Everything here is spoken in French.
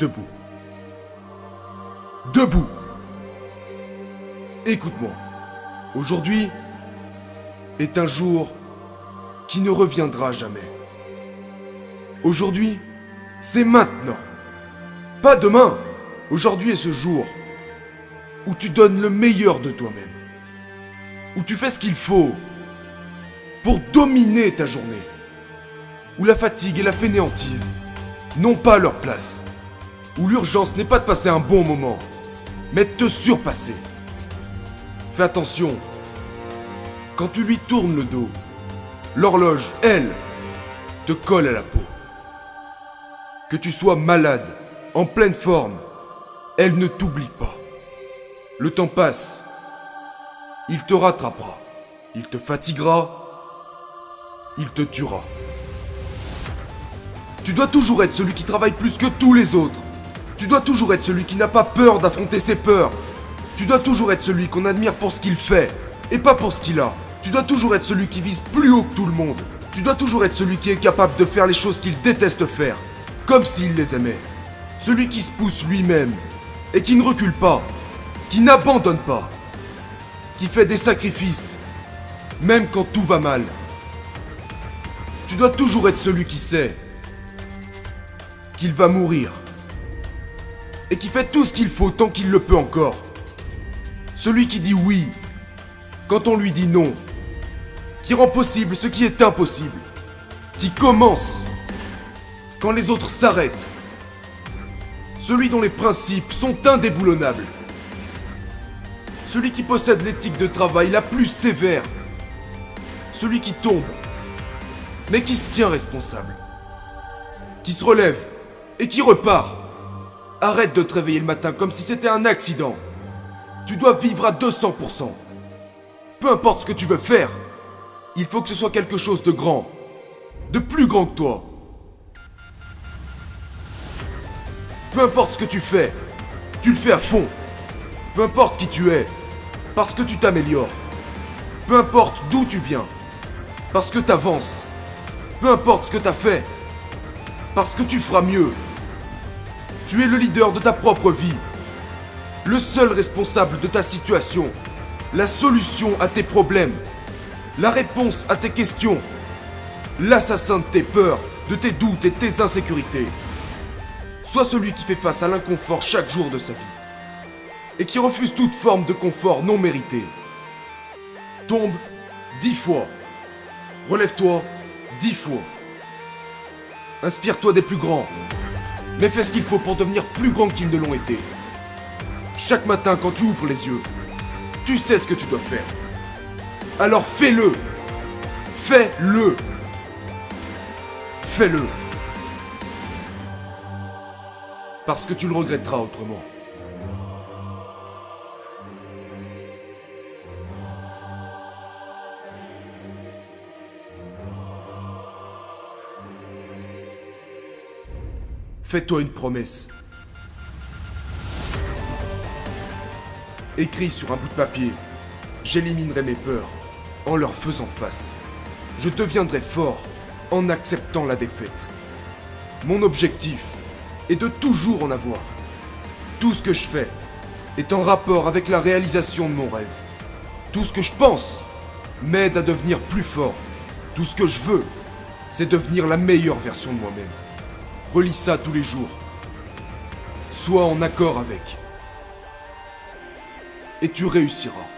debout. Debout! Écoute-moi. Aujourd'hui est un jour qui ne reviendra jamais. Aujourd'hui, c'est maintenant. Pas demain. Aujourd'hui est ce jour où tu donnes le meilleur de toi-même. Où tu fais ce qu'il faut pour dominer ta journée. Où la fatigue et la fainéantise n'ont pas leur place. Où l'urgence n'est pas de passer un bon moment, mais de te surpasser. Fais attention. Quand tu lui tournes le dos, l'horloge, elle, te colle à la peau. Que tu sois malade, en pleine forme, elle ne t'oublie pas. Le temps passe. Il te rattrapera. Il te fatiguera. Il te tuera. Tu dois toujours être celui qui travaille plus que tous les autres. Tu dois toujours être celui qui n'a pas peur d'affronter ses peurs. Tu dois toujours être celui qu'on admire pour ce qu'il fait, et pas pour ce qu'il a. Tu dois toujours être celui qui vise plus haut que tout le monde. Tu dois toujours être celui qui est capable de faire les choses qu'il déteste faire, comme s'il les aimait. Celui qui se pousse lui-même, et qui ne recule pas, qui n'abandonne pas, qui fait des sacrifices, même quand tout va mal. Tu dois toujours être celui qui sait qu'il va mourir, et qui fait tout ce qu'il faut tant qu'il le peut encore. Celui qui dit oui quand on lui dit non, qui rend possible ce qui est impossible, qui commence quand les autres s'arrêtent. Celui dont les principes sont indéboulonnables. Celui qui possède l'éthique de travail la plus sévère. Celui qui tombe, mais qui se tient responsable. Qui se relève et qui repart. Arrête de te réveiller le matin comme si c'était un accident. Tu dois vivre à 200%. Peu importe ce que tu veux faire, il faut que ce soit quelque chose de grand. De plus grand que toi. Peu importe ce que tu fais, tu le fais à fond. Peu importe qui tu es, parce que tu t'améliores. Peu importe d'où tu viens, parce que tu avances. Peu importe ce que tu as fait, parce que tu feras mieux. Tu es le leader de ta propre vie. Le seul responsable de ta situation. La solution à tes problèmes. La réponse à tes questions. L'assassin de tes peurs, de tes doutes et de tes insécurités. Sois celui qui fait face à l'inconfort chaque jour de sa vie. Et qui refuse toute forme de confort non mérité. Tombe 10 fois. Relève-toi 10 fois. Inspire-toi des plus grands. Mais fais ce qu'il faut pour devenir plus grand qu'ils ne l'ont été. Chaque matin quand tu ouvres les yeux, tu sais ce que tu dois faire. Alors fais-le. Fais-le. Fais-le. Parce que tu le regretteras autrement. Fais-toi une promesse. Écris sur un bout de papier. J'éliminerai mes peurs en leur faisant face. Je deviendrai fort en acceptant la défaite. Mon objectif est de toujours en avoir. Tout ce que je fais est en rapport avec la réalisation de mon rêve. Tout ce que je pense m'aide à devenir plus fort. Tout ce que je veux, c'est devenir la meilleure version de moi-même. Relis ça tous les jours. Sois en accord avec. Et tu réussiras.